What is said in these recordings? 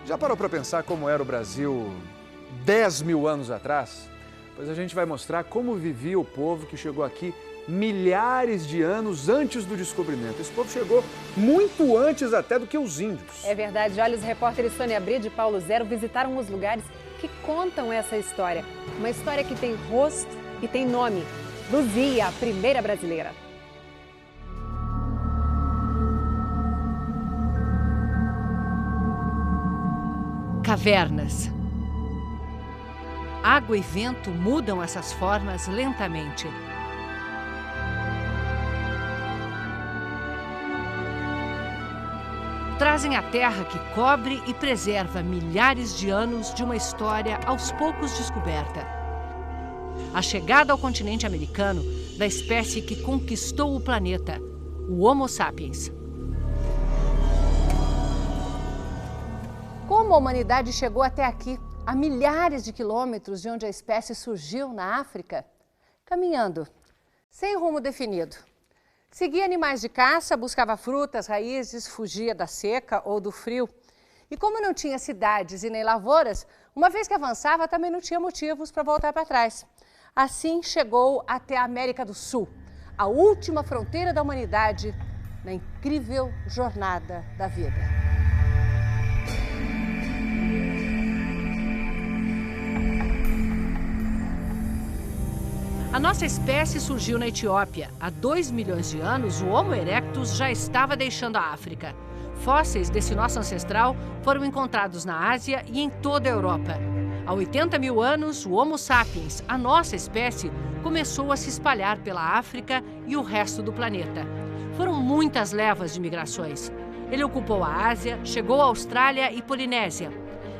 Já parou para pensar como era o Brasil 10 mil anos atrás? Pois a gente vai mostrar como vivia o povo que chegou aqui milhares de anos antes do descobrimento. Esse povo chegou muito antes até do que os índios. É verdade. Olha, os repórteres Sônia Bride e Paulo Zero visitaram os lugares que contam essa história. Uma história que tem rosto e tem nome. Luzia, a primeira brasileira. Cavernas. Água e vento mudam essas formas lentamente. Trazem a terra que cobre e preserva milhares de anos de uma história aos poucos descoberta. A chegada ao continente americano da espécie que conquistou o planeta, o Homo sapiens. Como a humanidade chegou até aqui, a milhares de quilômetros de onde a espécie surgiu na África? Caminhando, sem rumo definido. Seguia animais de caça, buscava frutas, raízes, fugia da seca ou do frio. E como não tinha cidades e nem lavouras, uma vez que avançava, também não tinha motivos para voltar para trás. Assim chegou até a América do Sul, a última fronteira da humanidade na incrível jornada da vida. A nossa espécie surgiu na Etiópia. Há 2 milhões de anos, o Homo erectus já estava deixando a África. Fósseis desse nosso ancestral foram encontrados na Ásia e em toda a Europa. Há 80 mil anos, o Homo sapiens, a nossa espécie, começou a se espalhar pela África e o resto do planeta. Foram muitas levas de migrações. Ele ocupou a Ásia, chegou à Austrália e Polinésia.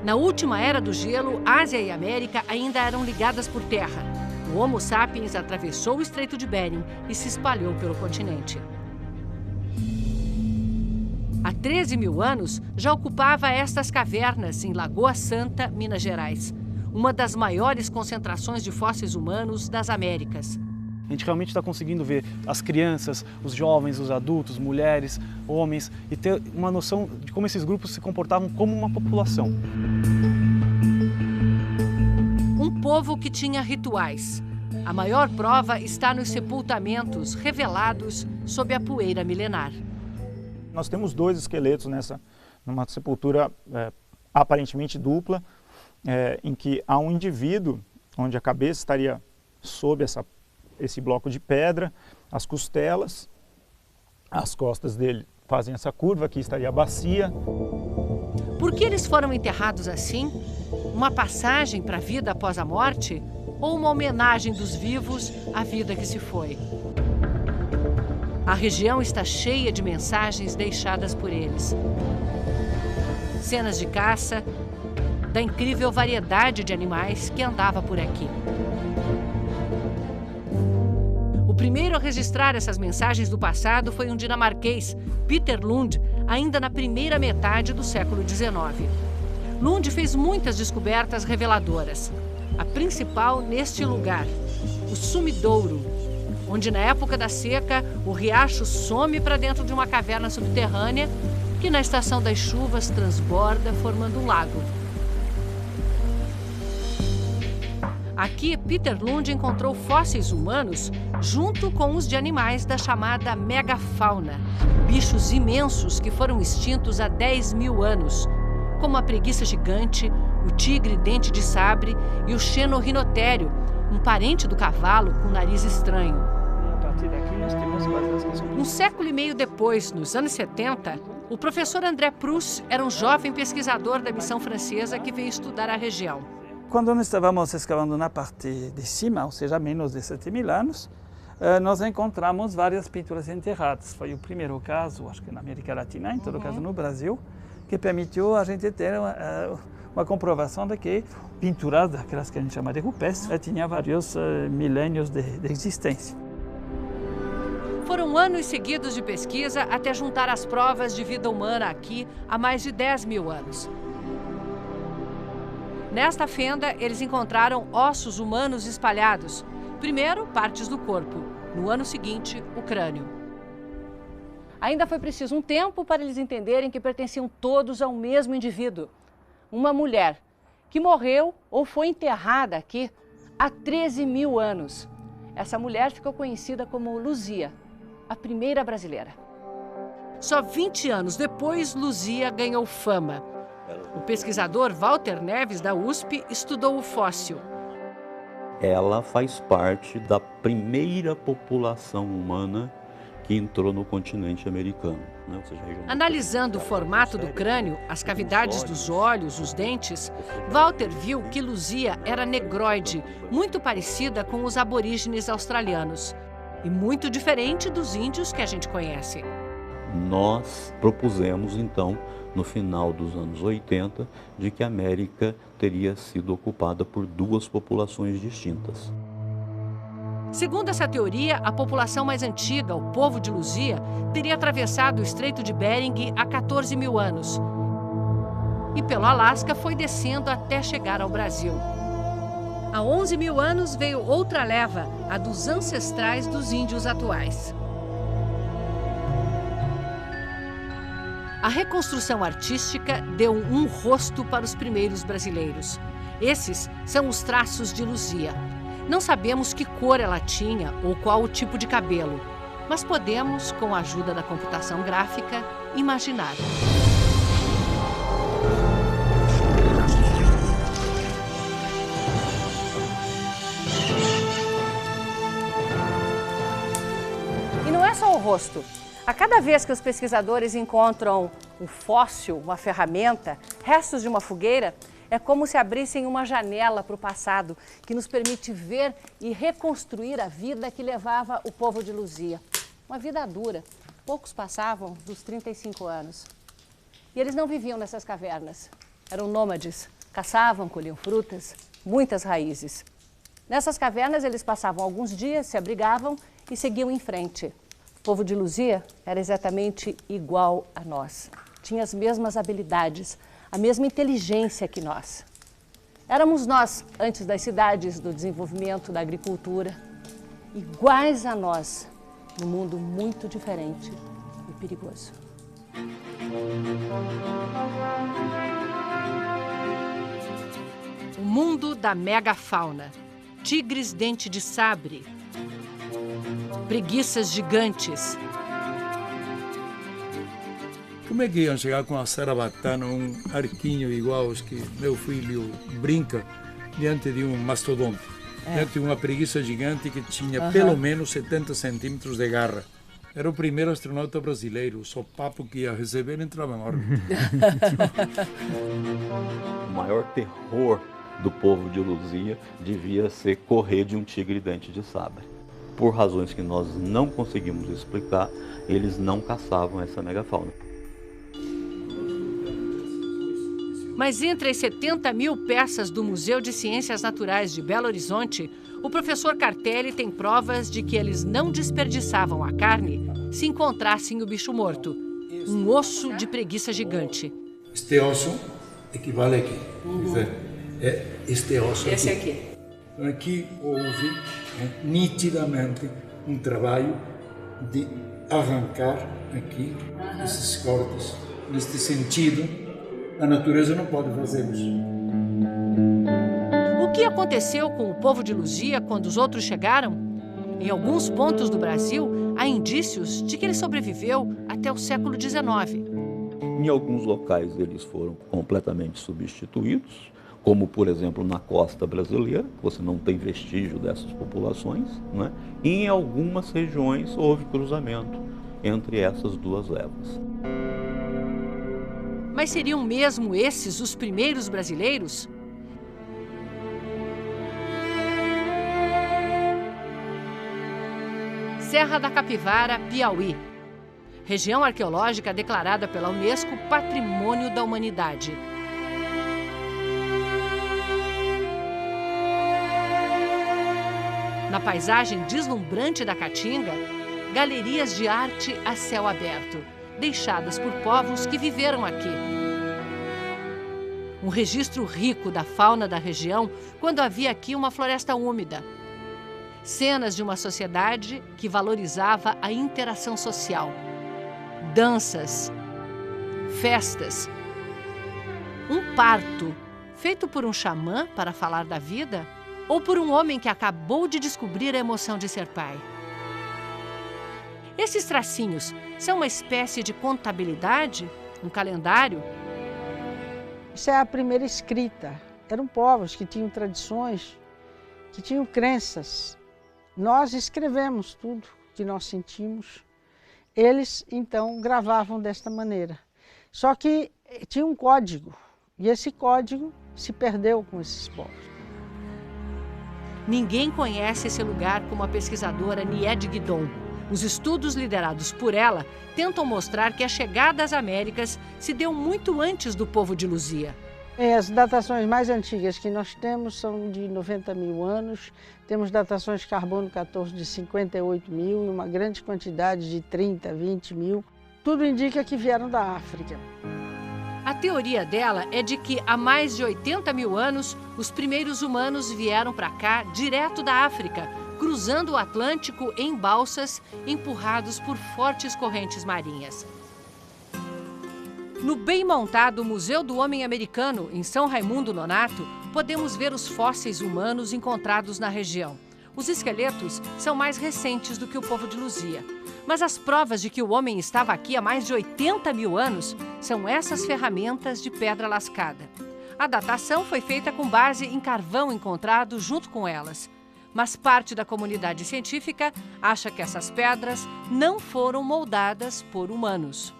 Na última era do gelo, Ásia e América ainda eram ligadas por terra. O Homo sapiens atravessou o Estreito de Bering e se espalhou pelo continente. Há 13 mil anos, já ocupava estas cavernas em Lagoa Santa, Minas Gerais, uma das maiores concentrações de fósseis humanos das Américas. A gente realmente está conseguindo ver as crianças, os jovens, os adultos, mulheres, homens, e ter uma noção de como esses grupos se comportavam como uma população. Um povo que tinha rituais. A maior prova está nos sepultamentos revelados sob a poeira milenar. Nós temos 2 esqueletos numa sepultura aparentemente dupla, em que há um indivíduo onde a cabeça estaria sob esse bloco de pedra, as costelas, as costas dele fazem essa curva, aqui estaria a bacia. Por que eles foram enterrados assim? Uma passagem para a vida após a morte? Ou uma homenagem dos vivos à vida que se foi? A região está cheia de mensagens deixadas por eles. Cenas de caça, da incrível variedade de animais que andava por aqui. O primeiro a registrar essas mensagens do passado foi um dinamarquês, Peter Lund, ainda na primeira metade do século XIX. Lund fez muitas descobertas reveladoras. A principal neste lugar, o Sumidouro, onde na época da seca o riacho some para dentro de uma caverna subterrânea que na estação das chuvas transborda formando um lago. Aqui, Peter Lund encontrou fósseis humanos junto com os de animais da chamada megafauna, bichos imensos que foram extintos há 10 mil anos, como a preguiça gigante, o tigre dente de sabre e o xenorrinotério, um parente do cavalo com nariz estranho. Um século e meio depois, nos anos 70, o professor André Proust era um jovem pesquisador da missão francesa que veio estudar a região. Quando nós estávamos escavando na parte de cima, ou seja, menos de 7 mil anos, nós encontramos várias pinturas enterradas. Foi o primeiro caso, acho que na América Latina, em todo caso no Brasil, que permitiu a gente ter uma comprovação de que pinturas, daquelas que a gente chama de rupestres, tinha vários milênios de existência. Foram anos seguidos de pesquisa até juntar as provas de vida humana aqui há mais de 10 mil anos. Nesta fenda, eles encontraram ossos humanos espalhados. Primeiro, partes do corpo. No ano seguinte, o crânio. Ainda foi preciso um tempo para eles entenderem que pertenciam todos ao mesmo indivíduo. uma mulher que morreu ou foi enterrada aqui há 13 mil anos. Essa mulher ficou conhecida como Luzia, a primeira brasileira. Só 20 anos depois, Luzia ganhou fama. O pesquisador Walter Neves, da USP, estudou o fóssil. Ela faz parte da primeira população humana que entrou no continente americano. Né? Ou seja, analisando o formato do crânio, as cavidades dos olhos, os dentes, Walter viu que Luzia era negroide, muito parecida com os aborígenes australianos e muito diferente dos índios que a gente conhece. Nós propusemos, então, no final dos anos 80, de que a América teria sido ocupada por duas populações distintas. Segundo essa teoria, a população mais antiga, o povo de Luzia, teria atravessado o Estreito de Bering há 14 mil anos. E pelo Alasca foi descendo até chegar ao Brasil. Há 11 mil anos veio outra leva, a dos ancestrais dos índios atuais. A reconstrução artística deu um rosto para os primeiros brasileiros. Esses são os traços de Luzia. Não sabemos que cor ela tinha ou qual o tipo de cabelo, mas podemos, com a ajuda da computação gráfica, imaginar. E não é só o rosto. A cada vez que os pesquisadores encontram um fóssil, uma ferramenta, restos de uma fogueira, é como se abrissem uma janela para o passado, que nos permite ver e reconstruir a vida que levava o povo de Luzia. Uma vida dura. Poucos passavam dos 35 anos. E eles não viviam nessas cavernas. Eram nômades. Caçavam, colhiam frutas, muitas raízes. Nessas cavernas eles passavam alguns dias, se abrigavam e seguiam em frente. O povo de Luzia era exatamente igual a nós. Tinha as mesmas habilidades, a mesma inteligência que nós. Éramos nós, antes das cidades, do desenvolvimento, da agricultura, iguais a nós, num mundo muito diferente e perigoso. O mundo da megafauna. Tigres dente de sabre. Preguiças gigantes. Como é que iam chegar com a sarabatana, um arquinho igual aos que meu filho brinca, diante de um mastodonte? Diante de uma preguiça gigante que tinha pelo menos 70 centímetros de garra. Era o primeiro astronauta brasileiro, o sopapo que ia receber entrava em órbita. O maior terror do povo de Luzia devia ser correr de um tigre dente de sabre. Por razões que nós não conseguimos explicar, eles não caçavam essa megafauna. Mas entre as 70 mil peças do Museu de Ciências Naturais de Belo Horizonte, o professor Cartelli tem provas de que eles não desperdiçavam a carne se encontrassem o bicho morto, um osso de preguiça gigante. Este osso equivale aqui. É este osso aqui. Esse aqui. Então aqui houve nitidamente um trabalho de arrancar aqui esses cortes. Neste sentido, a natureza não pode fazer isso. O que aconteceu com o povo de Luzia quando os outros chegaram? Em alguns pontos do Brasil, há indícios de que ele sobreviveu até o século XIX. Em alguns locais eles foram completamente substituídos, como, por exemplo, na costa brasileira, você não tem vestígio dessas populações, né? E em algumas regiões houve cruzamento entre essas duas levas. Mas seriam mesmo esses os primeiros brasileiros? Serra da Capivara, Piauí. Região arqueológica declarada pela Unesco Patrimônio da Humanidade. Na paisagem deslumbrante da Caatinga, galerias de arte a céu aberto, deixadas por povos que viveram aqui. Um registro rico da fauna da região quando havia aqui uma floresta úmida. Cenas de uma sociedade que valorizava a interação social. Danças, festas. Um parto, feito por um xamã para falar da vida ou por um homem que acabou de descobrir a emoção de ser pai? Esses tracinhos são uma espécie de contabilidade, um calendário? Isso é a primeira escrita. Eram povos que tinham tradições, que tinham crenças. Nós escrevemos tudo que nós sentimos. Eles, então, gravavam desta maneira. Só que tinha um código, e esse código se perdeu com esses povos. Ninguém conhece esse lugar como a pesquisadora Nied Guidon. Os estudos liderados por ela tentam mostrar que a chegada às Américas se deu muito antes do povo de Luzia. As datações mais antigas que nós temos são de 90 mil anos, temos datações de carbono 14 de 58 mil e uma grande quantidade de 30, 20 mil. Tudo indica que vieram da África. A teoria dela é de que há mais de 80 mil anos, os primeiros humanos vieram para cá direto da África, cruzando o Atlântico em balsas, empurrados por fortes correntes marinhas. No bem montado Museu do Homem Americano, em São Raimundo Nonato, podemos ver os fósseis humanos encontrados na região. Os esqueletos são mais recentes do que o povo de Luzia. Mas as provas de que o homem estava aqui há mais de 80 mil anos são essas ferramentas de pedra lascada. A datação foi feita com base em carvão encontrado junto com elas. Mas parte da comunidade científica acha que essas pedras não foram moldadas por humanos.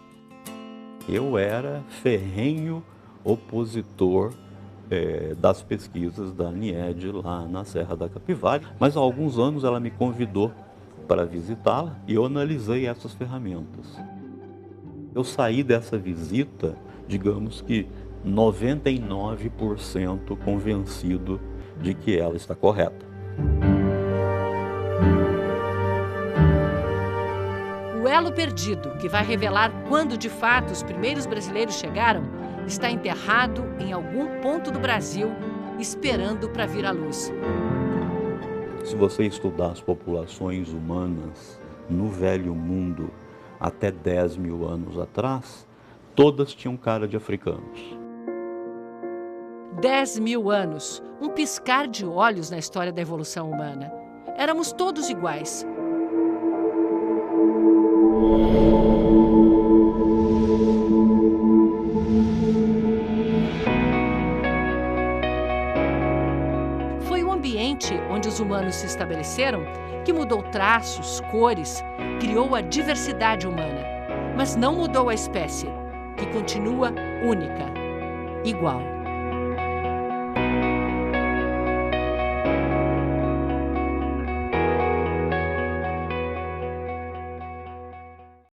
Eu era ferrenho opositor das pesquisas da Nied lá na Serra da Capivara, mas há alguns anos ela me convidou para visitá-la e eu analisei essas ferramentas. Eu saí dessa visita, digamos que 99% convencido de que ela está correta. O elo perdido, que vai revelar quando de fato os primeiros brasileiros chegaram, está enterrado em algum ponto do Brasil, esperando para vir à luz. Se você estudar as populações humanas no Velho Mundo até 10 mil anos atrás, todas tinham cara de africanos. 10 mil anos, um piscar de olhos na história da evolução humana. Éramos todos iguais. Foi o ambiente onde os humanos se estabeleceram que mudou traços, cores, criou a diversidade humana, mas não mudou a espécie, que continua única, igual.